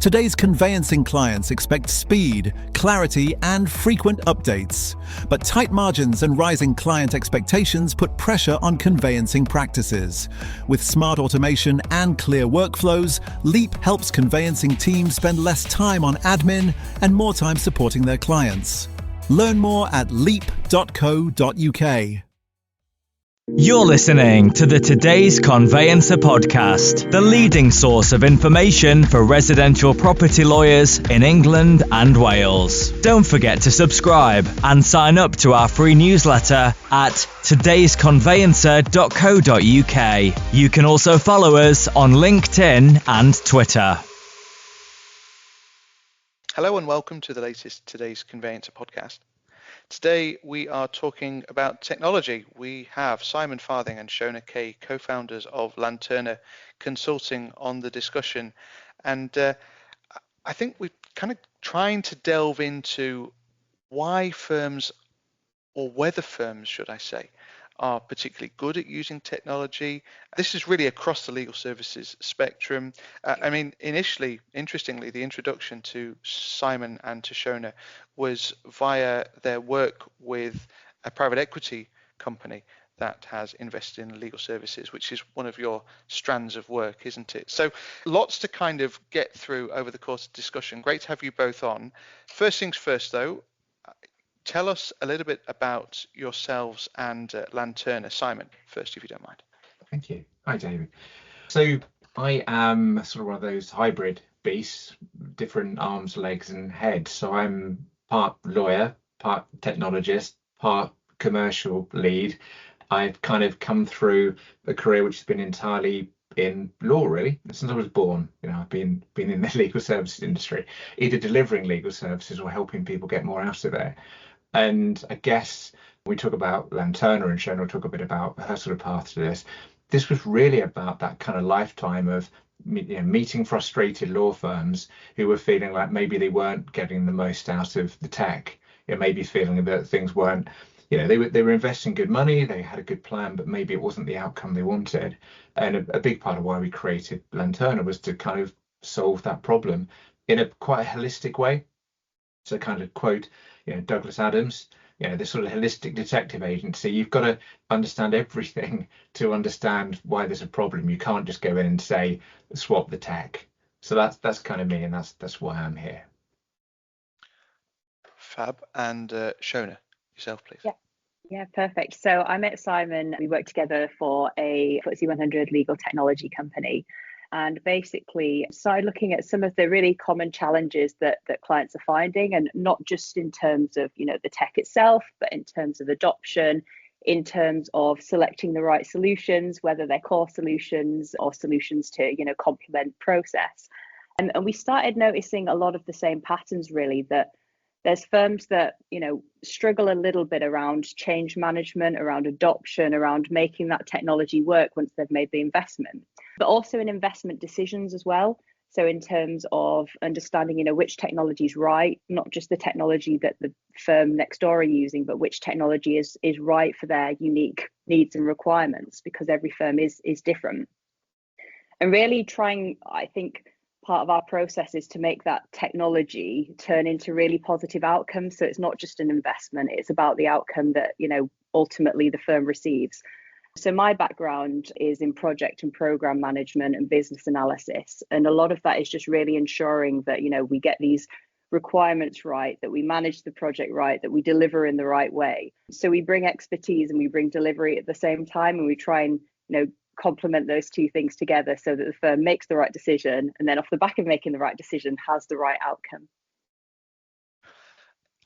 Today's conveyancing clients expect speed, clarity, and frequent updates. But tight margins and rising client expectations put pressure on conveyancing practices. With smart automation and clear workflows, Leap helps conveyancing teams spend less time on admin and more time supporting their clients. Learn more at leap.co.uk. You're listening to the Today's Conveyancer podcast, the leading source of information for residential property lawyers in England and Wales. Don't forget to subscribe and sign up to our free newsletter at todaysconveyancer.co.uk. You can also follow us on LinkedIn and Twitter. Hello and welcome to the latest Today's Conveyancer podcast. Today we are talking about technology. We have Simon Farthing and Shona, Kaye, co-founders of Lanterna Consulting, on the discussion. And I think we're kind of trying to delve into why firms, or whether firms, should I say, are particularly good at using technology. This is really across the legal services spectrum. Initially, interestingly, the introduction to Simon and to Shona was via their work with a private equity company that has invested in legal services, which is one of your strands of work, isn't it? So lots to kind of get through over the course of discussion. Great to have you both on. First things first, though, tell us a little bit about yourselves and Lanterna. Simon, first, if you don't mind. Thank you. Hi, David. So I am sort of one of those hybrid beasts, different arms, legs and head. So I'm part lawyer, part technologist, part commercial lead. I've kind of come through a career which has been entirely in law, really, since I was born. I've been in the legal services industry, either delivering legal services or helping people get more out of there. And I guess we talk about Lanterna, and Shona will talk a bit about her sort of path to this. This was really about that kind of lifetime of meeting frustrated law firms who were feeling like maybe they weren't getting the most out of the tech. Maybe feeling that things weren't, they were investing good money, they had a good plan, but maybe it wasn't the outcome they wanted. And a big part of why we created Lanterna was to kind of solve that problem in a quite a holistic way. So kind of quote, Douglas Adams, this sort of holistic detective agency. You've got to understand everything to understand why there's a problem. You can't just go in and say, swap the tech. So that's kind of me, and that's why I'm here. Fab. And Shona, yourself, please. Yeah, perfect. So I met Simon. We worked together for a FTSE 100 legal technology company, and basically started looking at some of the really common challenges that clients are finding, and not just in terms of the tech itself, but in terms of adoption, in terms of selecting the right solutions, whether they're core solutions or solutions to complement process. And we started noticing a lot of the same patterns, really, that there's firms that struggle a little bit around change management, around adoption, around making that technology work once they've made the investment, but also in investment decisions as well. So in terms of understanding which technology is right, not just the technology that the firm next door are using, but which technology is right for their unique needs and requirements, because every firm is different. And really trying, I think, part of our process is to make that technology turn into really positive outcomes. So it's not just an investment, it's about the outcome that ultimately the firm receives. So my background is in project and program management and business analysis, and a lot of that is just really ensuring that we get these requirements right, that we manage the project right, that we deliver in the right way. So we bring expertise and we bring delivery at the same time, and we try and complement those two things together so that the firm makes the right decision, and then off the back of making the right decision has the right outcome.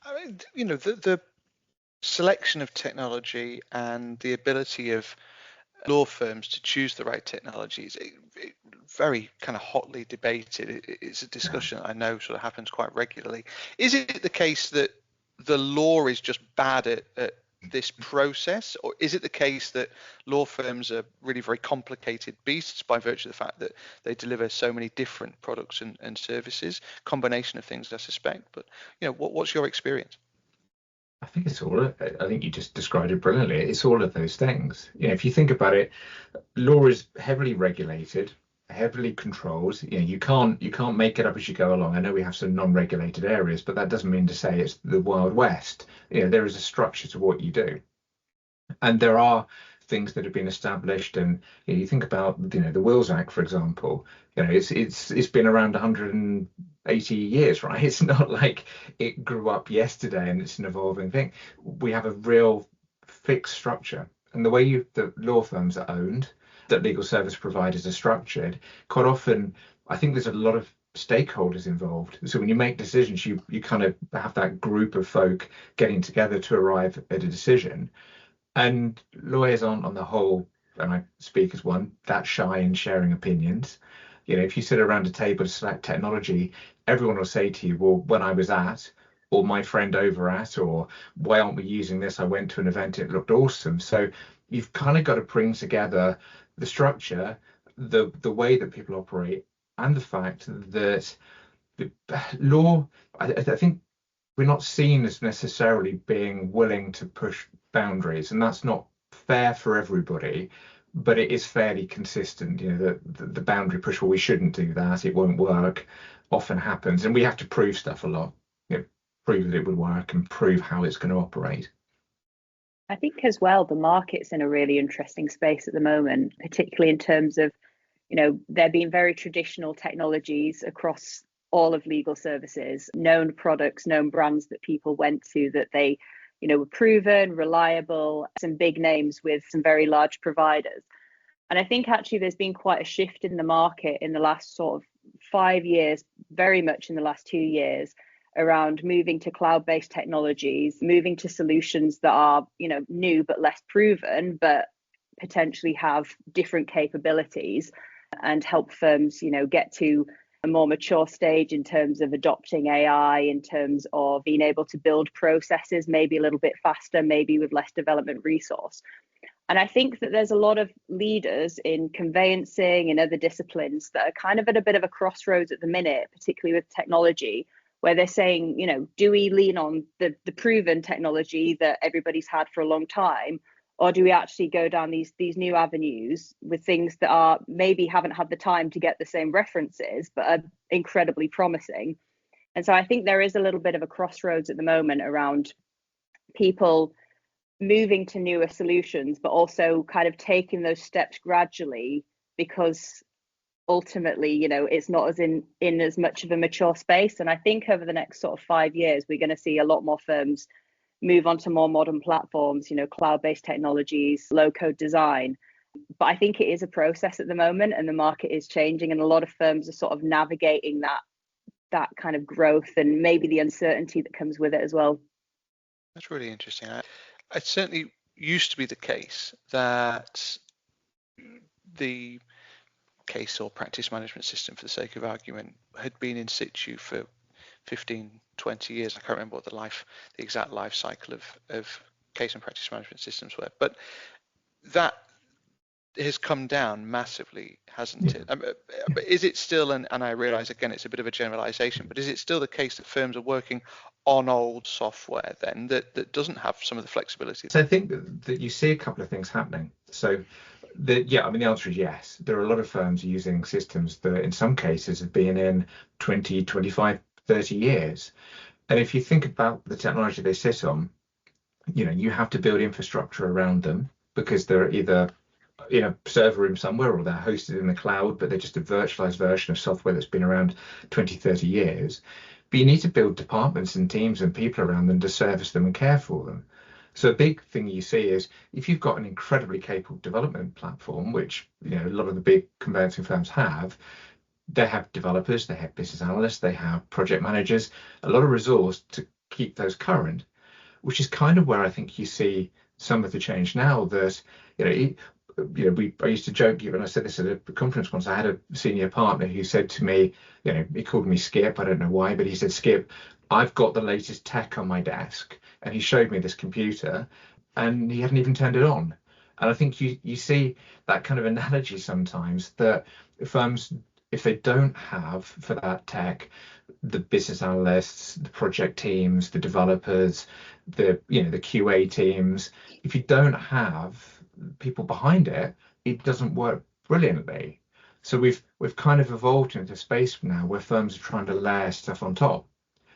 The selection of technology and the ability of law firms to choose the right technologies, very kind of hotly debated. It's a discussion I know sort of happens quite regularly. Is it the case that the law is just bad at this process, or is it the case that law firms are really very complicated beasts by virtue of the fact that they deliver so many different products and services? Combination of things, I suspect. But what's your experience? I think I think you just described it brilliantly. It's all of those things. If you think about it, law is heavily regulated. heavily controlled. You can't make it up as you go along. I know we have some non-regulated areas, but that doesn't mean to say it's the Wild West. There is a structure to what you do, and there are things that have been established. And you think about the Wills Act, for example. It's been around 180 years, right? It's not like it grew up yesterday and it's an evolving thing. We have a real fixed structure, and the way the law firms are owned, that legal service providers are structured, quite often I think there's a lot of stakeholders involved. So when you make decisions, you kind of have that group of folk getting together to arrive at a decision. And lawyers aren't, on the whole, and I speak as one, that shy in sharing opinions. If you sit around a table to select technology, everyone will say to you, well, when I was at, or my friend over at, or why aren't we using this? I went to an event, it looked awesome. So you've kind of got to bring together the structure, the way that people operate, and the fact that the law, I think we're not seen as necessarily being willing to push boundaries, and that's not fair for everybody, but it is fairly consistent. The boundary push, well, we shouldn't do that, it won't work, often happens, and we have to prove stuff a lot. Prove that it would work and prove how it's going to operate. I think as well, the market's in a really interesting space at the moment, particularly in terms of, there being very traditional technologies across all of legal services, known products, known brands that people went to, that they, were proven, reliable, some big names with some very large providers. And I think actually there's been quite a shift in the market in the last sort of 5 years, very much in the last 2 years, around moving to cloud-based technologies, moving to solutions that are, new but less proven, but potentially have different capabilities and help firms, get to a more mature stage in terms of adopting AI, in terms of being able to build processes maybe a little bit faster, maybe with less development resource. And I think that there's a lot of leaders in conveyancing and other disciplines that are kind of at a bit of a crossroads at the minute, particularly with technology, where they're saying, do we lean on the proven technology that everybody's had for a long time, or do we actually go down these new avenues with things that are maybe haven't had the time to get the same references, but are incredibly promising? And so I think there is a little bit of a crossroads at the moment around people moving to newer solutions, but also kind of taking those steps gradually, because ultimately, it's not as in as much of a mature space. And I think over the next sort of 5 years, we're going to see a lot more firms move on to more modern platforms, cloud-based technologies, low-code design. But I think it is a process at the moment, and the market is changing, and a lot of firms are sort of navigating that kind of growth and maybe the uncertainty that comes with it as well. That's really interesting. It certainly used to be the case that the case or practice management system, for the sake of argument, had been in situ for 15, 20 years. I can't remember what the exact life cycle of case and practice management systems were, but that has come down massively, hasn't it? But is it still, and I realize again it's a bit of a generalization, but is it still the case that firms are working on old software then that doesn't have some of the flexibility? So I think that you see a couple of things happening. So the answer is yes. There are a lot of firms using systems that in some cases have been in 20, 25, 30 years. And if you think about the technology they sit on, you have to build infrastructure around them, because they're either in a server room somewhere or they're hosted in the cloud, but they're just a virtualized version of software that's been around 20, 30 years. But you need to build departments and teams and people around them to service them and care for them. So a big thing you see is if you've got an incredibly capable development platform, which a lot of the big conveyancing firms have, they have developers, they have business analysts, they have project managers, a lot of resource to keep those current, which is kind of where I think you see some of the change now. That I used to joke, and I said this at a conference once, I had a senior partner who said to me, he called me Skip, I don't know why, but he said, Skip, I've got the latest tech on my desk. And he showed me this computer and he hadn't even turned it on. And I think you see that kind of analogy sometimes, that firms, if they don't have for that tech, the business analysts, the project teams, the developers, the QA teams, if you don't have people behind it, it doesn't work brilliantly. So we've we've kind of evolved into a space now where firms are trying to layer stuff on top.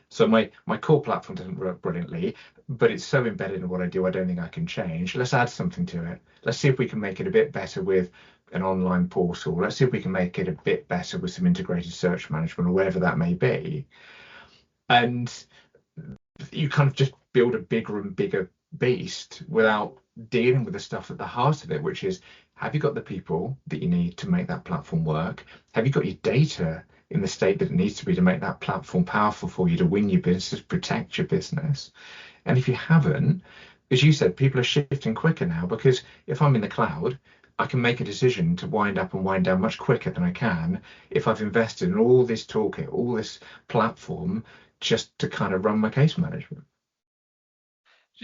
So my core platform doesn't work brilliantly, but it's so embedded in what I do, I don't think I can change. Let's add something to it. Let's see if we can make it a bit better with an online portal. Let's see if we can make it a bit better with some integrated search management or whatever that may be. And you kind of just build a bigger and bigger beast without dealing with the stuff at the heart of it, which is, have you got the people that you need to make that platform work? Have you got your data in the state that it needs to be to make that platform powerful for you to win your business, protect your business? And if you haven't, as you said, people are shifting quicker now, because if I'm in the cloud, I can make a decision to wind up and wind down much quicker than I can if I've invested in all this toolkit, all this platform, just to kind of run my case management.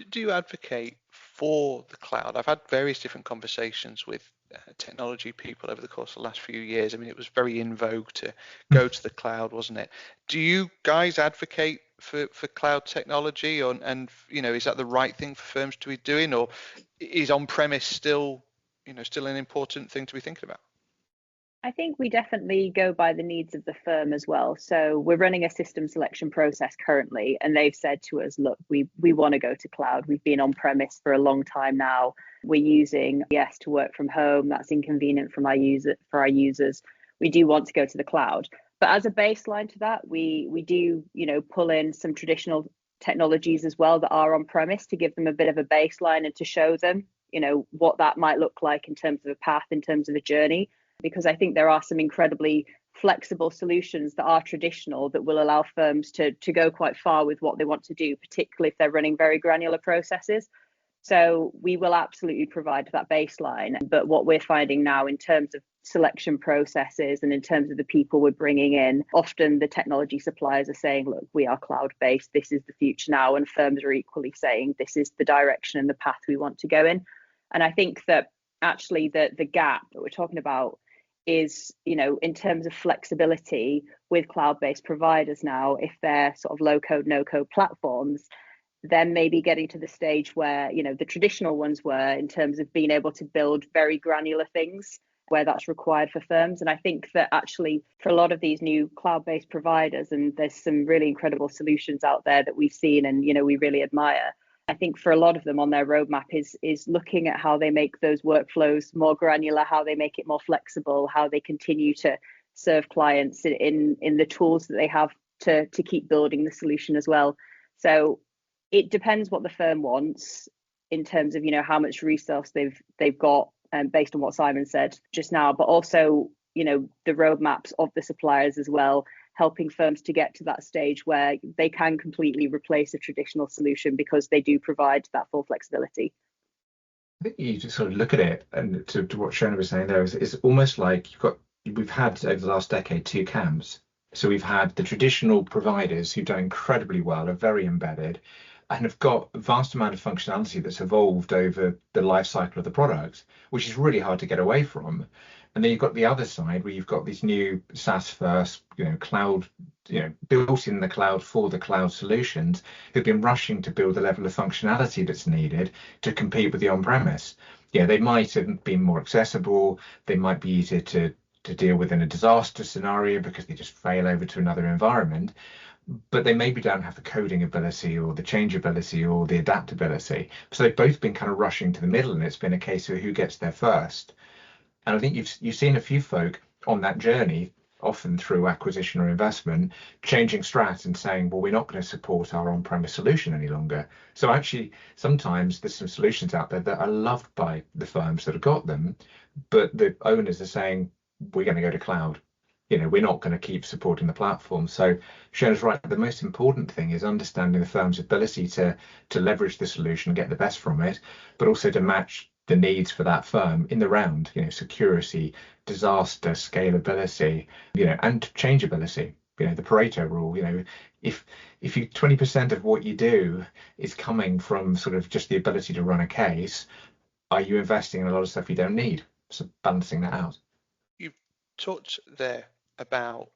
Do you advocate for the cloud? I've had various different conversations with technology people over the course of the last few years. I mean, it was very in vogue to go to the cloud, wasn't it? Do you guys advocate for cloud technology, and is that the right thing for firms to be doing, or is on-premise still an important thing to be thinking about? I think we definitely go by the needs of the firm as well. So we're running a system selection process currently, and they've said to us, look, we want to go to cloud. We've been on premise for a long time now. We're using to work from home. That's inconvenient for our users. We do want to go to the cloud. But as a baseline to that, we do, pull in some traditional technologies as well that are on premise to give them a bit of a baseline and to show them, what that might look like in terms of a path, in terms of a journey. Because I think there are some incredibly flexible solutions that are traditional that will allow firms to go quite far with what they want to do, particularly if they're running very granular processes. So we will absolutely provide that baseline. But what we're finding now in terms of selection processes and in terms of the people we're bringing in, often the technology suppliers are saying, look, we are cloud-based. This is the future now. And firms are equally saying, this is the direction and the path we want to go in. And I think that actually the gap that we're talking about is, in terms of flexibility with cloud-based providers now, if they're sort of low-code, no-code platforms, then maybe getting to the stage where, the traditional ones were in terms of being able to build very granular things where that's required for firms. And I think that actually for a lot of these new cloud-based providers, and there's some really incredible solutions out there that we've seen and, we really admire. I think for a lot of them on their roadmap is looking at how they make those workflows more granular, how they make it more flexible, how they continue to serve clients in the tools that they have to keep building the solution as well. So it depends what the firm wants in terms of, how much resource they've got, based on what Simon said just now, but also, the roadmaps of the suppliers as well, helping firms to get to that stage where they can completely replace a traditional solution because they do provide that full flexibility. I think you just sort of look at it, and to what Shona was saying there, it's almost like we've had over the last decade two camps. So we've had the traditional providers who've done incredibly well, are very embedded, and have got a vast amount of functionality that's evolved over the life cycle of the product, which is really hard to get away from. And then you've got the other side where you've got these new SaaS first, cloud, built in the cloud for the cloud solutions, who've been rushing to build the level of functionality that's needed to compete with the on-premise. Yeah, they might have been more accessible. They might be easier to deal with in a disaster scenario because they just fail over to another environment. But they maybe don't have the coding ability or the changeability or the adaptability. So they've both been kind of rushing to the middle, and it's been a case of who gets there first. And I think you've seen a few folk on that journey, often through acquisition or investment, changing strat and saying, well, we're not going to support our on-premise solution any longer. So actually, sometimes there's some solutions out there that are loved by the firms that have got them, but the owners are saying, we're going to go to cloud. We're not going to keep supporting the platform. So Shona's right. The most important thing is understanding the firm's ability to leverage the solution and get the best from it, but also to match the needs for that firm in the round, security, disaster, scalability, and changeability. The Pareto rule, if you 20% of what you do is coming from sort of just the ability to run a case, are you investing in a lot of stuff you don't need? So balancing that out. You've talked there about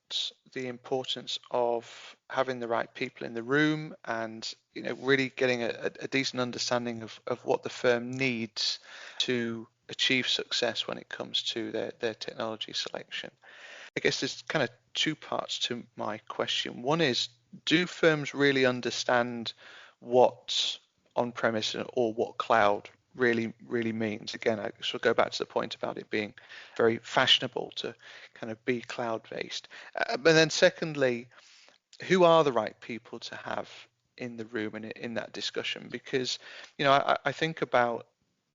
the importance of having the right people in the room and really getting a decent understanding of what the firm needs to achieve success when it comes to their technology selection. I guess there's kind of two parts to my question. One is, do firms really understand what on-premise or what cloud really means? Again, I shall go back to the point about it being very fashionable to kind of be cloud-based. But then secondly, who are the right people to have in the room and in that discussion? Because, I think about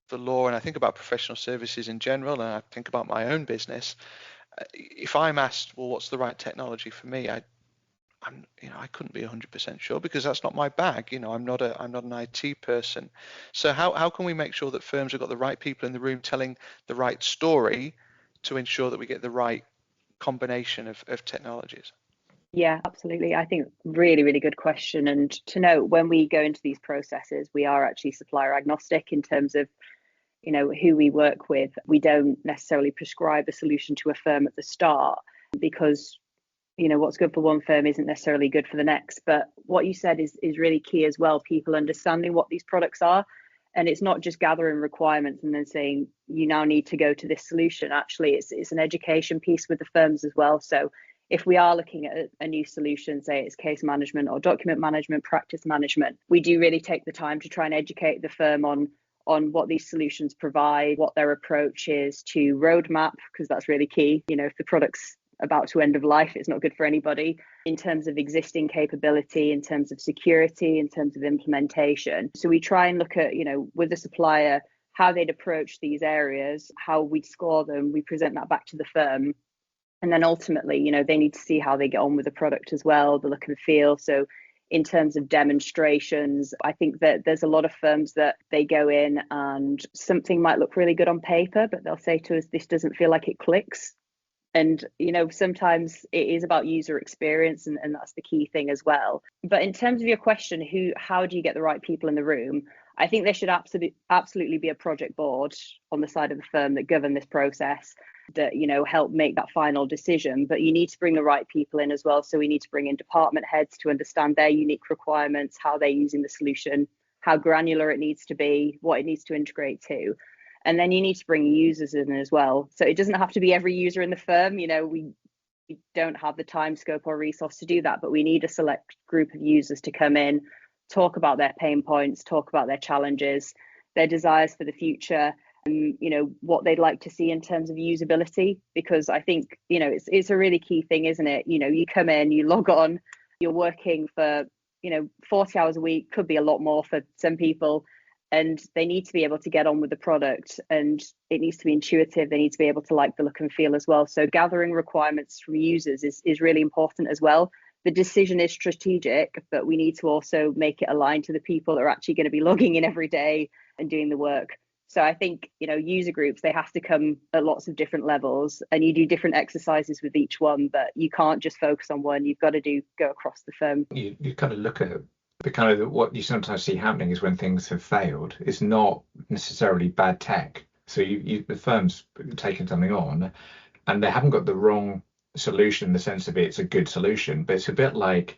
the law and I think about professional services in general, and I think about my own business. If I'm asked, well, what's the right technology for me? I couldn't be 100% sure because that's not my bag. I'm not an IT person. So how can we make sure that firms have got the right people in the room telling the right story to ensure that we get the right combination of technologies? Yeah, absolutely. I think really, really good question. And to note, when we go into these processes, we are actually supplier agnostic in terms of, who we work with. We don't necessarily prescribe a solution to a firm at the start because, what's good for one firm isn't necessarily good for the next. But what you said is really key as well, people understanding what these products are. And it's not just gathering requirements and then saying, you now need to go to this solution. Actually, it's an education piece with the firms as well. So if we are looking at a new solution, say it's case management or document management, practice management, we do really take the time to try and educate the firm on what these solutions provide, what their approach is to roadmap, because that's really key. If the product's about to end of life, it's not good for anybody. In terms of existing capability, in terms of security, in terms of implementation. So we try and look at, with the supplier, how they'd approach these areas, how we'd score them. We present that back to the firm. And then ultimately, they need to see how they get on with the product as well, the look and feel. So in terms of demonstrations, I think that there's a lot of firms that they go in and something might look really good on paper, but they'll say to us, this doesn't feel like it clicks. And, sometimes it is about user experience, and that's the key thing as well. But in terms of your question, how do you get the right people in the room? I think there should absolutely be a project board on the side of the firm that govern this process, that, help make that final decision. But you need to bring the right people in as well. So we need to bring in department heads to understand their unique requirements, how they're using the solution, how granular it needs to be, what it needs to integrate to. And then you need to bring users in as well. So it doesn't have to be every user in the firm. We don't have the time, scope, or resource to do that, but we need a select group of users to come in, talk about their pain points, talk about their challenges, their desires for the future, and what they'd like to see in terms of usability. Because I think it's a really key thing, isn't it? You come in, you log on, you're working for 40 hours a week, could be a lot more for some people. And they need to be able to get on with the product, and it needs to be intuitive. They need to be able to like the look and feel as well. So gathering requirements from users is really important as well. The decision is strategic, but we need to also make it aligned to the people that are actually going to be logging in every day and doing the work. So I think, user groups, they have to come at lots of different levels, and you do different exercises with each one, but you can't just focus on one. You've got to go across the firm. You kind of look at what you sometimes see happening is when things have failed, it's not necessarily bad tech. So the firm's taken something on and they haven't got the wrong solution in the sense of it's a good solution, but it's a bit like,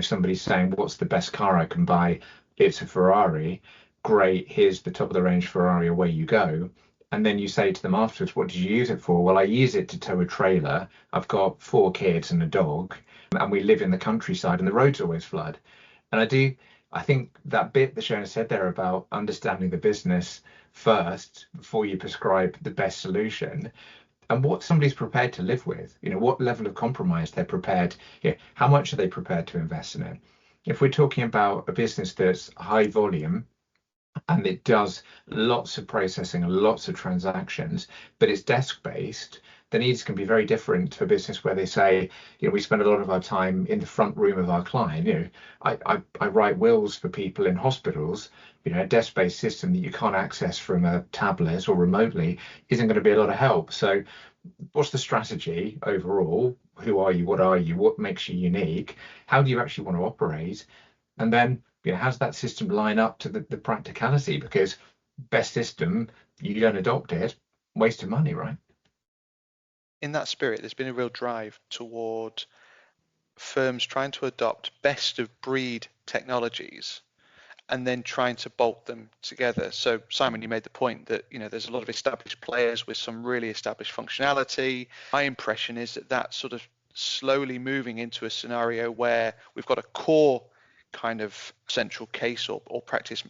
somebody saying, what's the best car I can buy? It's a Ferrari. Great, here's the top of the range Ferrari, away you go. And then you say to them afterwards, what did you use it for? Well, I use it to tow a trailer. I've got 4 kids and a dog, and we live in the countryside and the roads always flood. And I think that bit that Shona said there about understanding the business first before you prescribe the best solution, and what somebody's prepared to live with, what level of compromise they're prepared, how much are they prepared to invest in it? If we're talking about a business that's high volume and it does lots of processing and lots of transactions, but it's desk-based, the needs can be very different to a business where they say, we spend a lot of our time in the front room of our client. I write wills for people in hospitals. A desk-based system that you can't access from a tablet or remotely isn't going to be a lot of help. So what's the strategy overall? Who are you? What are you? What makes you unique? How do you actually want to operate? And then, how does that system line up to the practicality? Because best system, you don't adopt it, waste of money, right? In that spirit, there's been a real drive toward firms trying to adopt best of breed technologies and then trying to bolt them together. So Simon, you made the point that, you know, there's a lot of established players with some really established functionality. My impression is that that's sort of slowly moving into a scenario where we've got a core kind of central case or practice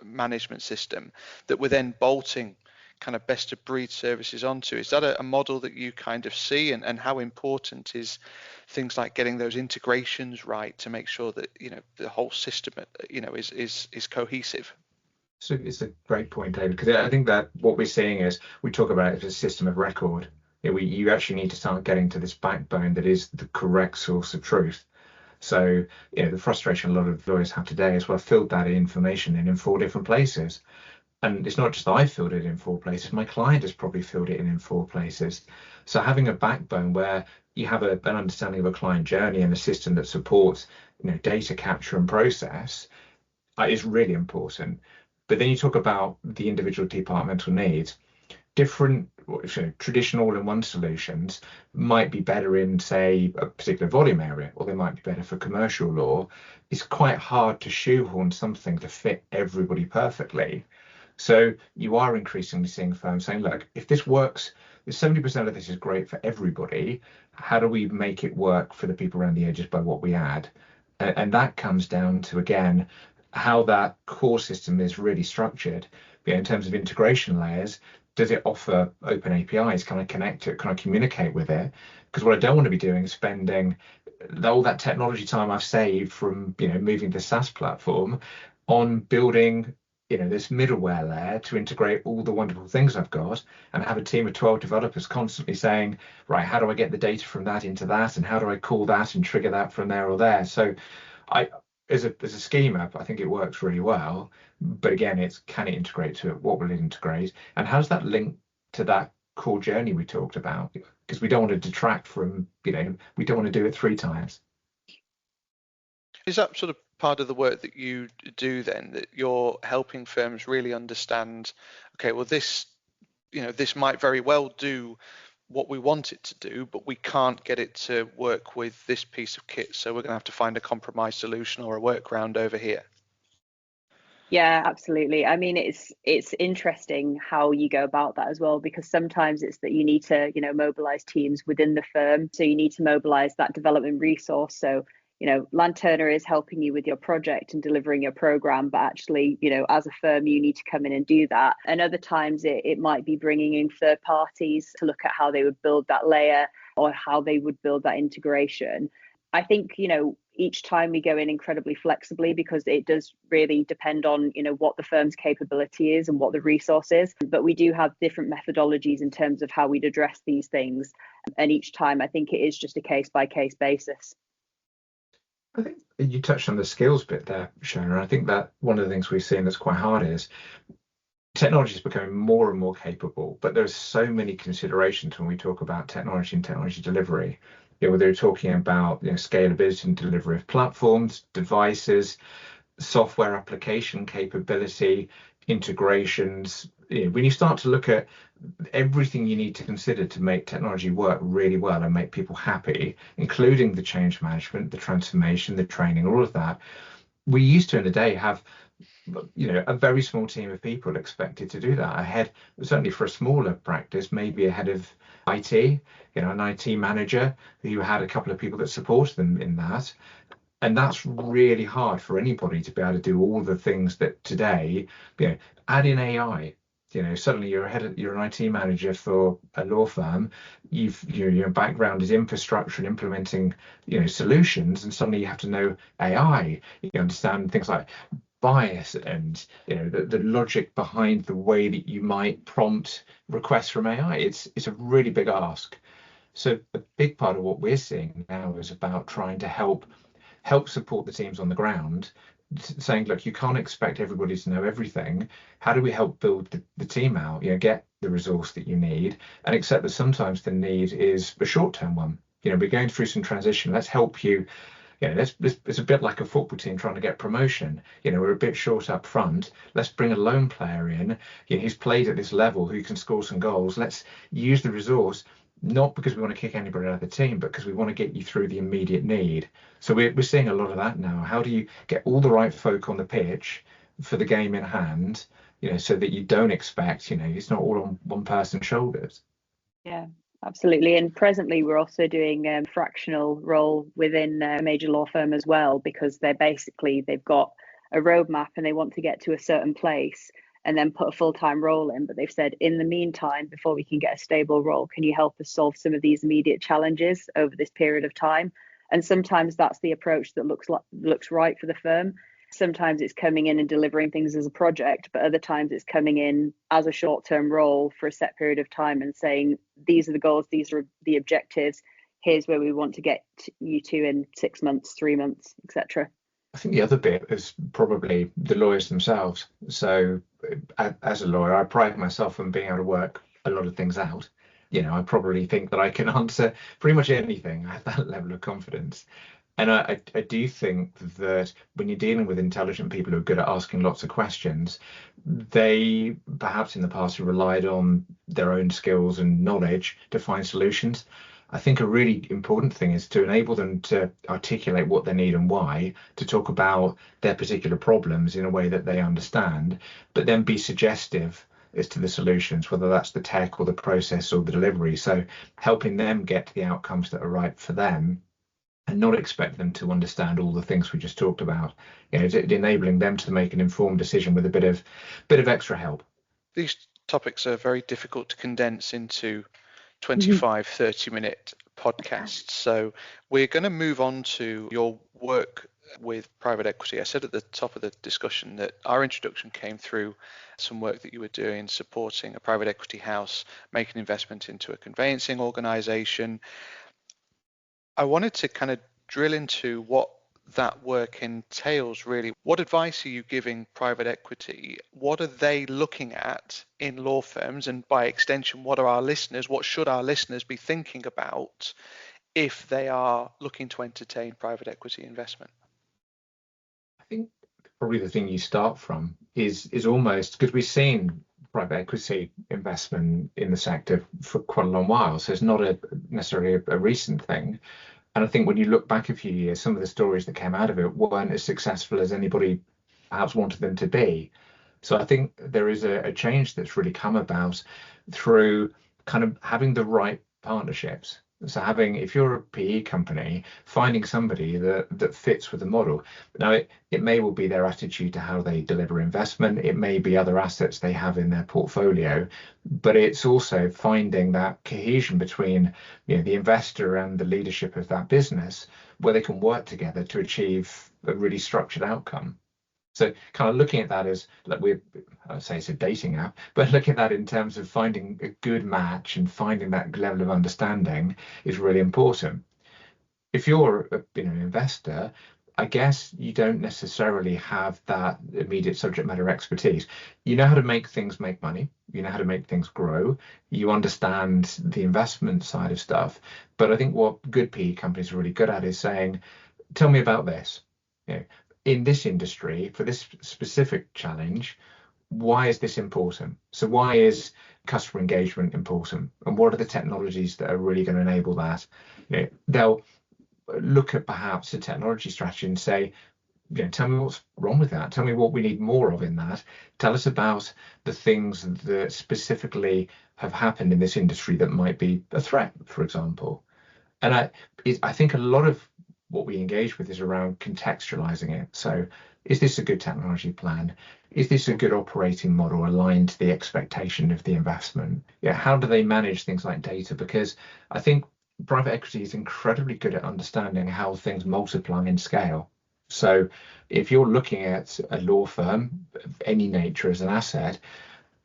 management system that we're then bolting kind of best of breed services onto. Is that a model that you kind of see, and how important is things like getting those integrations right to make sure that, you know, the whole system, you know, is cohesive? So it's a great point, David, because I think that what we're seeing is we talk about it as a system of record. You actually need to start getting to this backbone that is the correct source of truth. So, you know, the frustration a lot of lawyers have today is, well, I filled that information in 4 different places. And it's not just I filled it in 4 places, my client has probably filled it in 4 places. So having a backbone where you have an understanding of a client journey and a system that supports, you know, data capture and process is really important. But then you talk about the individual departmental needs. Different traditional all-in-one solutions might be better in, say, a particular volume area, or they might be better for commercial law. It's quite hard to shoehorn something to fit everybody perfectly. So you are increasingly seeing firms saying, look, if this works, if 70% of this is great for everybody, how do we make it work for the people around the edges by what we add? And that comes down to, again, how that core system is really structured. In terms of integration layers, does it offer open APIs? Can I connect it? Can I communicate with it? Because what I don't want to be doing is spending all that technology time I've saved from, you know, moving to SaaS platform on building, you know, this middleware layer to integrate all the wonderful things I've got, and have a team of 12 developers constantly saying, right, how do I get the data from that into that, and how do I call that and trigger that from there or there? So as a schema, I think it works really well. But again, it's, can it integrate to it? What will it integrate? And how does that link to that core journey we talked about? Because we don't want to detract from, you know, we don't want to do it 3 times. Is that sort of part of the work that you do then, that you're helping firms really understand, okay, well, this, you know, this might very well do what we want it to do, but we can't get it to work with this piece of kit, so we're going to have to find a compromise solution or a workaround over here? Yeah, absolutely. I mean, it's interesting how you go about that as well, because sometimes it's that you need to, you know, mobilize teams within the firm. So you need to mobilize that development resource. So, you know, Lanterna is helping you with your project and delivering your program, but actually, you know, as a firm, you need to come in and do that. And other times it might be bringing in third parties to look at how they would build that layer or how they would build that integration. I think, you know, each time we go in incredibly flexibly, because it does really depend on, you know, what the firm's capability is and what the resource is. But we do have different methodologies in terms of how we'd address these things. And each time, I think it is just a case by case basis. I think you touched on the skills bit there, Shona. I think that one of the things we've seen that's quite hard is technology is becoming more and more capable, but there's so many considerations when we talk about technology and technology delivery. You know, whether you're talking about, you know, scalability and delivery of platforms, devices, software application capability, integrations. You know, when you start to look at everything you need to consider to make technology work really well and make people happy, including the change management, the transformation, the training, all of that, we used to in the day have, you know, a very small team of people expected to do that. Ahead, certainly for a smaller practice, maybe a head of IT, you know, an IT manager who had a couple of people that supported them in that. And that's really hard for anybody to be able to do all the things that today, you know, add in AI. You know, suddenly you're an IT manager for a law firm. Your background is infrastructure and implementing, you know, solutions, and suddenly you have to know AI. You understand things like bias and, you know, the logic behind the way that you might prompt requests from AI. It's a really big ask. So a big part of what we're seeing now is about trying to help support the teams on the ground, saying, look, you can't expect everybody to know everything. How do we help build the team out? You know, get the resource that you need, and accept that sometimes the need is a short-term one. You know, we're going through some transition. Let's help you. You know, it's a bit like a football team trying to get promotion. You know, we're a bit short up front. Let's bring a lone player in, you know, who's played at this level, who can score some goals. Let's use the resource. not because we want to kick anybody out of the team, but because we want to get you through the immediate need. So we're seeing a lot of that now. How do you get all the right folk on the pitch for the game in hand, so that you don't expect, it's not all on one person's shoulders. Yeah, absolutely. And presently, we're also doing a fractional role within a major law firm as well, because they've got a roadmap and they want to get to a certain place and then put a full-time role in. But they've said, in the meantime, before we can get a stable role, can you help us solve some of these immediate challenges over this period of time? And sometimes that's the approach that looks right for the firm. Sometimes it's coming in and delivering things as a project, but other times it's coming in as a short-term role for a set period of time and saying, these are the goals, these are the objectives, here's where we want to get you to in 6 months, 3 months, etc. I think the other bit is probably the lawyers themselves. So as a lawyer, I pride myself on being able to work a lot of things out. I probably think that I can answer pretty much anything. I have that level of confidence. And I do think that when you're dealing with intelligent people who are good at asking lots of questions, they perhaps in the past have relied on their own skills and knowledge to find solutions. I think a really important thing is to enable them to articulate what they need and why, to talk about their particular problems in a way that they understand, but then be suggestive as to the solutions, whether that's the tech or the process or the delivery. So helping them get to the outcomes that are right for them, and not expect them to understand all the things we just talked about. Enabling them to make an informed decision with a bit of extra help. These topics are very difficult to condense into 25, 30-minute podcasts. So we're going to move on to your work with private equity. I said at the top of the discussion that our introduction came through some work that you were doing supporting a private equity house, make an investment into a conveyancing organization. I wanted to kind of drill into what that work entails, really. What advice are you giving private equity? What are they looking at in law firms? And by extension, what should our listeners be thinking about if they are looking to entertain private equity investment? I think probably the thing you start from is almost, because we've seen private equity investment in the sector for quite a long while, so it's not necessarily a recent thing. And I think when you look back a few years, some of the stories that came out of it weren't as successful as anybody perhaps wanted them to be. So I think there is a change that's really come about through kind of having the right partnerships. So if you're a PE company, finding somebody that fits with the model. Now, it may well be their attitude to how they deliver investment. It may be other assets they have in their portfolio, but it's also finding that cohesion between the investor and the leadership of that business, where they can work together to achieve a really structured outcome. So kind of looking at that as, like, I'd say it's a dating app, but looking at that in terms of finding a good match and finding that level of understanding is really important. If you're an investor, I guess you don't necessarily have that immediate subject matter expertise. You know how to make things make money. You know how to make things grow. You understand the investment side of stuff. But I think what good PE companies are really good at is saying, tell me about this. In this industry, for this specific challenge, why is this important? So why is customer engagement important? And what are the technologies that are really going to enable that? They'll look at perhaps a technology strategy and say, tell me what's wrong with that. Tell me what we need more of in that. Tell us about the things that specifically have happened in this industry that might be a threat, for example. And I think a lot of what we engage with is around contextualizing it. So is this a good technology plan? Is this a good operating model aligned to the expectation of the investment? How do they manage things like data? Because I think private equity is incredibly good at understanding how things multiply in scale. So if you're looking at a law firm of any nature as an asset,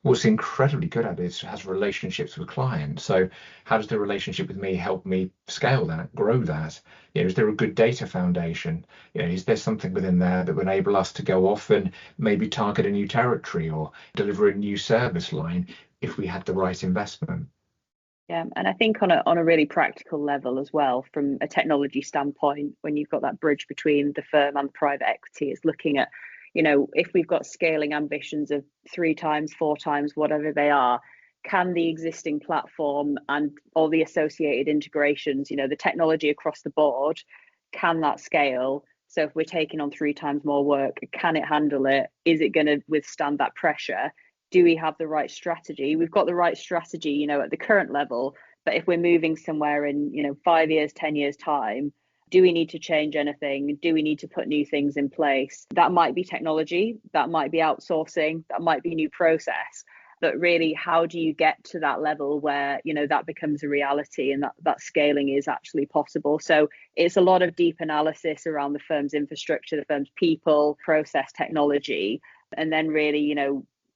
what's incredibly good at it has relationships with clients. So how does the relationship with me help me scale that, grow that? Is there a good data foundation? Is there something within there that will enable us to go off and maybe target a new territory or deliver a new service line if we had the right investment? Yeah, and I think on a really practical level as well, from a technology standpoint, when you've got that bridge between the firm and the private equity, is looking at, if we've got scaling ambitions of 3 times, 4 times, whatever they are, can the existing platform and all the associated integrations, the technology across the board, can that scale? So if we're taking on 3 times more work, can it handle it? Is it going to withstand that pressure? Do we have the right strategy? We've got the right strategy, at the current level, but if we're moving somewhere in, 5 years, 10 years time, do we need to change anything? Do we need to put new things in place? That might be technology, that might be outsourcing, that might be new process. But really, how do you get to that level where, that becomes a reality and that scaling is actually possible? So it's a lot of deep analysis around the firm's infrastructure, the firm's people, process, technology, and then really,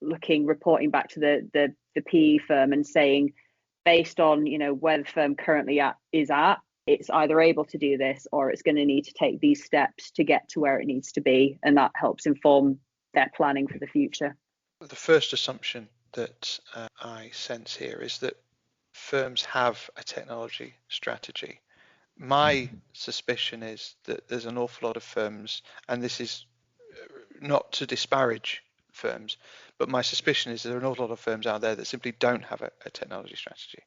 reporting back to the PE firm and saying, based on, where the firm currently is at, it's either able to do this or it's going to need to take these steps to get to where it needs to be. And that helps inform their planning for the future. The first assumption that I sense here is that firms have a technology strategy. My suspicion is that there's an awful lot of firms, and this is not to disparage firms, but my suspicion is there are an awful lot of firms out there that simply don't have a technology strategy.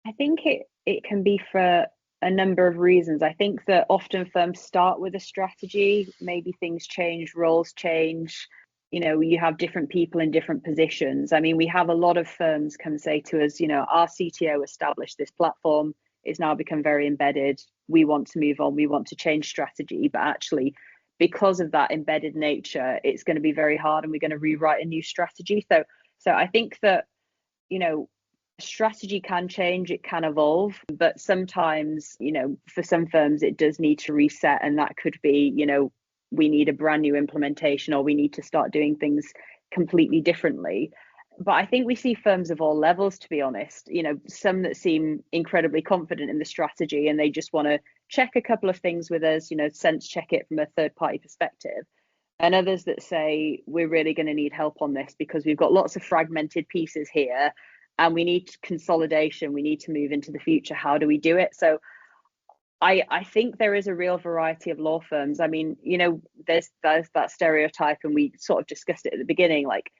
I think it can be for a number of reasons. I think that often firms start with a strategy, maybe things change, roles change, you have different people in different positions. I mean, we have a lot of firms come say to us, our CTO established this platform, it's now become very embedded, we want to move on, we want to change strategy, but actually because of that embedded nature, it's going to be very hard and we're going to rewrite a new strategy. So I think that, strategy can change, it can evolve, but sometimes, for some firms, it does need to reset. And that could be, we need a brand new implementation or we need to start doing things completely differently. But I think we see firms of all levels, to be honest, some that seem incredibly confident in the strategy and they just want to check a couple of things with us, sense check it from a third party perspective. And others that say, we're really going to need help on this because we've got lots of fragmented pieces here and we need consolidation, we need to move into the future. How do we do it? So I think there is a real variety of law firms. I mean, there's that stereotype, and we sort of discussed it at the beginning, like,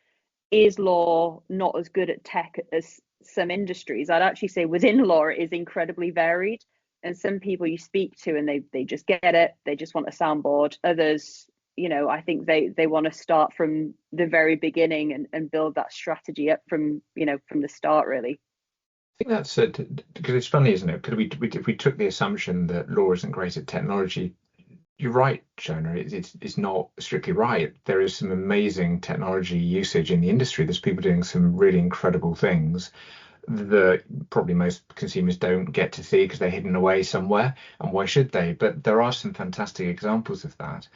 is law not as good at tech as some industries? I'd actually say within law, it is incredibly varied. And some people you speak to and they just get it, they just want a soundboard. Others, I think they want to start from the very beginning and build that strategy up from the start, really. I think that's because it's funny, isn't it? Because if we took the assumption that law isn't great at technology, you're right, Shona. It's not strictly right. There is some amazing technology usage in the industry. There's people doing some really incredible things that probably most consumers don't get to see because they're hidden away somewhere. And why should they? But there are some fantastic examples of that.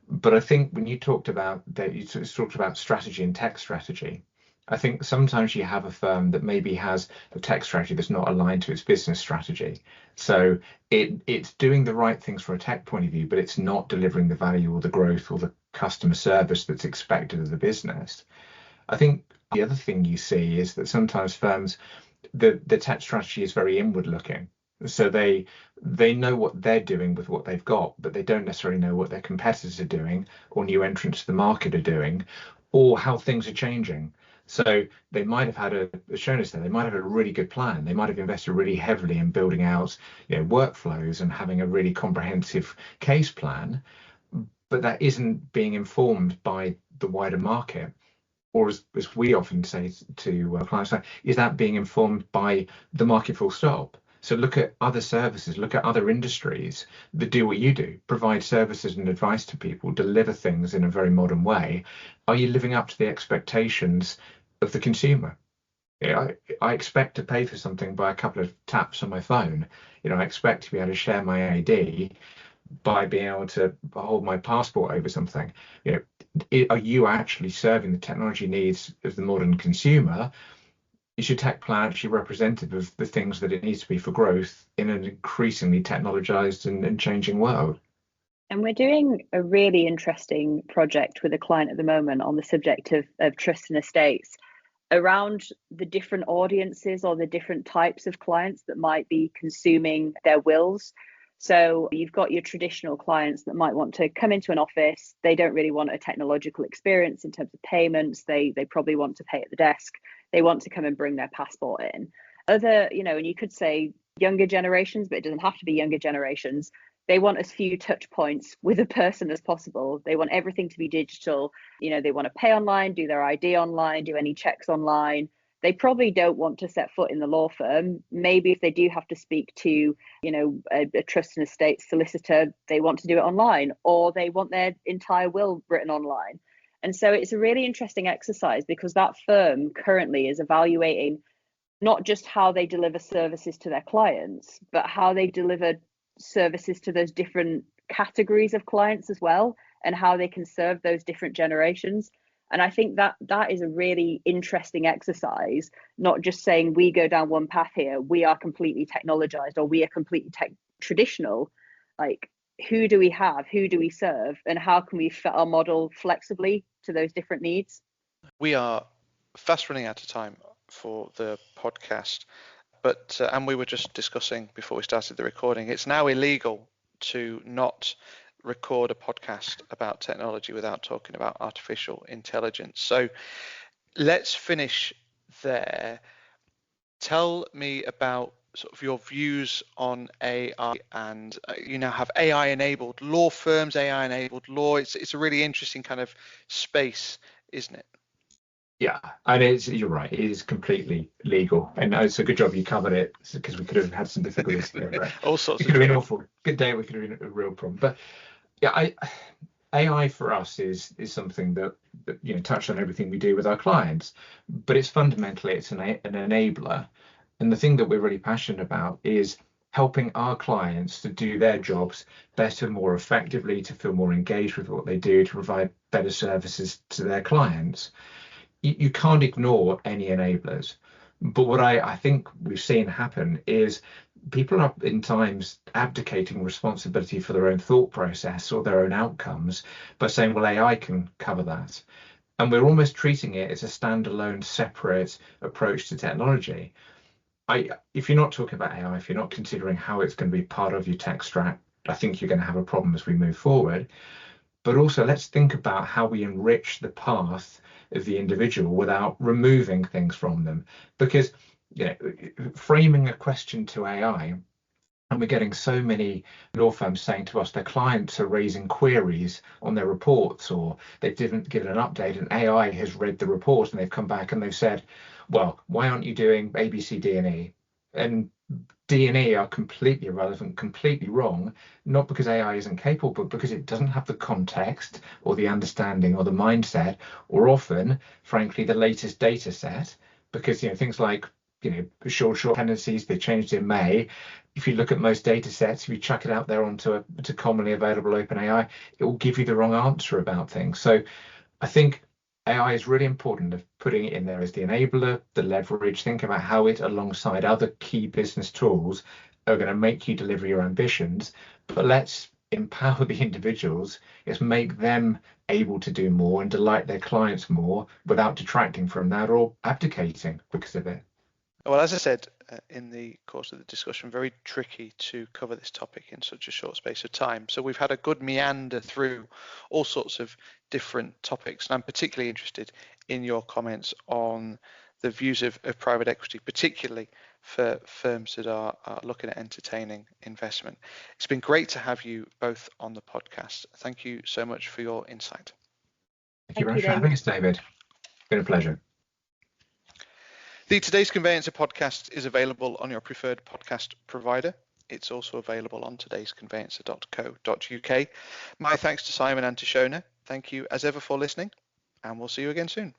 But I think when you talked about strategy and tech strategy, I think sometimes you have a firm that maybe has a tech strategy that's not aligned to its business strategy. So it's doing the right things from a tech point of view, but it's not delivering the value or the growth or the customer service that's expected of the business. I think the other thing you see is that sometimes firms, the tech strategy is very inward looking. So they know what they're doing with what they've got, but they don't necessarily know what their competitors are doing or new entrants to the market are doing or how things are changing. So they might have had as Shona said, they might have had a really good plan. They might have invested really heavily in building out, workflows and having a really comprehensive case plan, but that isn't being informed by the wider market. Or as we often say to clients, is that being informed by the market full stop? So look at other services, look at other industries that do what you do, provide services and advice to people, deliver things in a very modern way. Are you living up to the expectations of the consumer? I expect to pay for something by a couple of taps on my phone. I expect to be able to share my ID by being able to hold my passport over something. Are you actually serving the technology needs of the modern consumer? Is your tech plan actually representative of the things that it needs to be for growth in an increasingly technologized and changing world? And we're doing a really interesting project with a client at the moment on the subject of trust and estates around the different audiences or the different types of clients that might be consuming their wills. So you've got your traditional clients that might want to come into an office. They don't really want a technological experience in terms of payments. They probably want to pay at the desk. They want to come and bring their passport in. Other, and you could say younger generations, but it doesn't have to be younger generations. They want as few touch points with a person as possible. They want everything to be digital. They want to pay online, do their ID online, do any checks online. They probably don't want to set foot in the law firm. Maybe if they do have to speak to, a trust and estate solicitor, they want to do it online, or they want their entire will written online. And so it's a really interesting exercise, because that firm currently is evaluating not just how they deliver services to their clients, but how they deliver services to those different categories of clients as well, and how they can serve those different generations. And I think that is a really interesting exercise, not just saying we go down one path here, we are completely technologized, or we are completely traditional. Like, who do we have? Who do we serve? And how can we fit our model flexibly to those different needs? We are fast running out of time for the podcast, but and we were just discussing before we started the recording, it's now illegal to not record a podcast about technology without talking about artificial intelligence. So let's finish there. Tell me about sort of your views on AI, and you now have AI enabled law firms, AI enabled law. It's a really interesting kind of space, isn't it? Yeah, and you're right, it is completely legal, and it's a good job you covered it, because we could have had some difficulties here. Right? All sorts. It could have been awful. Good day, we could have been a real problem. But yeah, AI for us is something that touched on everything we do with our clients, but it's fundamentally an enabler. And the thing that we're really passionate about is helping our clients to do their jobs better, more effectively, to feel more engaged with what they do, to provide better services to their clients. You can't ignore any enablers. But what I think we've seen happen is people are in times abdicating responsibility for their own thought process or their own outcomes by saying, well, AI can cover that. And we're almost treating it as a standalone, separate approach to technology. If you're not talking about AI, if you're not considering how it's going to be part of your tech stack, I think you're going to have a problem as we move forward. But also, let's think about how we enrich the path of the individual without removing things from them. Because framing a question to AI, and we're getting so many law firms saying to us their clients are raising queries on their reports, or they didn't get an update, and AI has read the report and they've come back and they've said, well, why aren't you doing A, B, C, D, and E? And D and E are completely irrelevant, completely wrong, not because AI isn't capable, but because it doesn't have the context or the understanding or the mindset, or often, frankly, the latest data set. Because things like short tendencies, they changed in May. If you look at most data sets, if you chuck it out there onto commonly available OpenAI, it will give you the wrong answer about things. So I think AI is really important, of putting it in there as the enabler, the leverage. Think about how it, alongside other key business tools, are going to make you deliver your ambitions. But let's empower the individuals. Let's make them able to do more and delight their clients more without detracting from that or abdicating because of it. Well, as I said in the course of the discussion, very tricky to cover this topic in such a short space of time. So we've had a good meander through all sorts of different topics. And I'm particularly interested in your comments on the views of private equity, particularly for firms that are looking at entertaining investment. It's been great to have you both on the podcast. Thank you so much for your insight. Thank you very much for having us, David. It's been a pleasure. The Today's Conveyancer podcast is available on your preferred podcast provider. It's also available on todaysconveyancer.co.uk. My thanks to Simon and to Shona. Thank you as ever for listening, and we'll see you again soon.